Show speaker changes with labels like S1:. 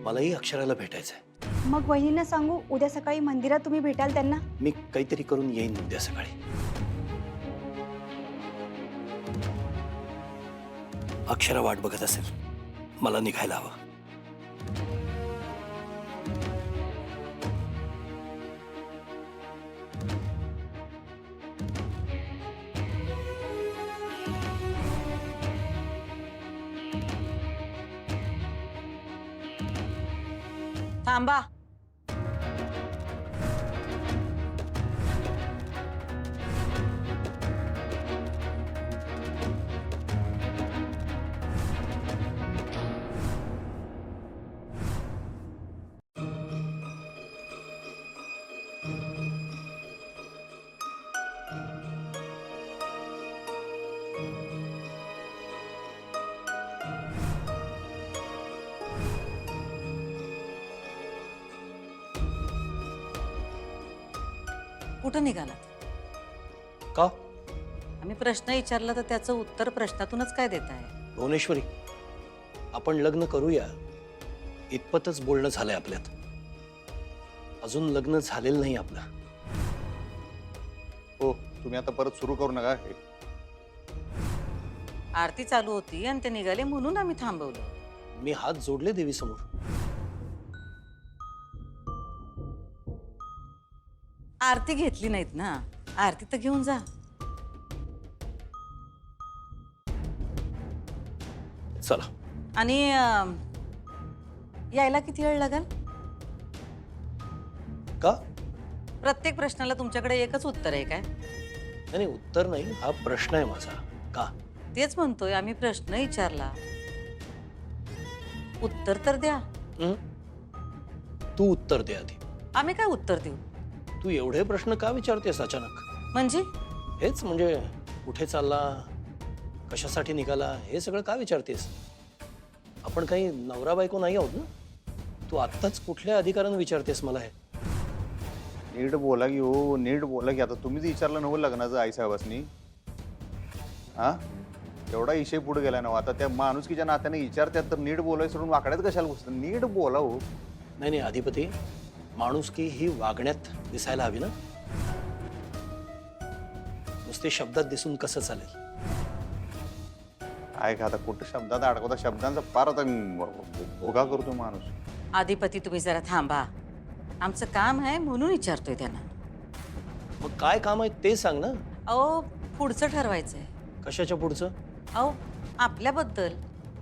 S1: मलाही अक्षराला भेटायचंय।
S2: मग वहिनींना सांगू उद्या सकाळी मंदिरात तुम्ही भेटाल त्यांना?
S1: मी काहीतरी करून येईन उद्या सकाळी। अक्षरा वाट बघत असेल, मला निघायला हवं।
S3: थांबा। कुठं निघालात?
S1: का?
S3: आम्ही प्रश्न विचारला तर त्याचं उत्तर प्रश्नातूनच काय देत आहे?
S1: भुवनेश्वरी, आपण लग्न करूया इतपतच बोलणं झालंय आपल्यात। अजून लग्न झालेलं नाही आपलं।
S4: हो, तुम्ही आता परत सुरू करू नका हे।
S3: आरती चालू होती आणि ते निघाले म्हणून आम्ही थांबवलं।
S1: मी हात जोडले देवी समोर।
S3: आरती घेतली नाहीत ना, आरती तर घेऊन जा।
S1: चला।
S3: आणि यायला किती वेळ लागेल?
S1: का?
S3: प्रत्येक प्रश्नाला तुमच्याकडे एकच उत्तर आहे काय?
S1: नाही, उत्तर नाही, हा प्रश्न आहे माझा। का?
S3: तेच म्हणतोय, आम्ही प्रश्न विचारला, उत्तर तर द्या।
S1: तू उत्तर दे आधी।
S3: आम्ही काय उत्तर देऊ?
S1: तू एवढे प्रश्न का विचारतेस अचानक?
S3: म्हणजे
S1: हेच म्हणजे कुठे चालला, कशासाठी निघाला, हे सगळं का विचारतेस? आपण काही नवरा बायको नाही आहोत ना? तू आत्ताच कुठल्या अधिकारानं विचारतेस मला हे?
S4: नीट बोला की हो, नीट बोला की। आता तुम्हीच विचारलं नव्हतं लग्नाचं आई साहेबांनी? हा, एवढा विषय पुढे गेला ना, आता त्या माणुसकीच्या नात्याने विचारतात तर नीट बोलाय सोडून वाकड्यात कशाला घुसतात? नीट बोला हो।
S1: नाही नाही अधिपती, माणुसकी ही वागण्यात दिसायला हवी ना, नुसते शब्दात दिसून कसं चालेल?
S4: काय का आता कुठं शब्दात अडकवता, शब्दांचा फार आता भोगा करतो माणूस।
S3: आधिपती तुम्ही जरा थांबा, आमचं काम आहे म्हणून विचारतोय त्यांना।
S1: मग काय काम आहे ते सांग ना।
S3: अहो पुढचं ठरवायचंय।
S1: कशाच्या पुढचं?
S3: अहो आपल्याबद्दल।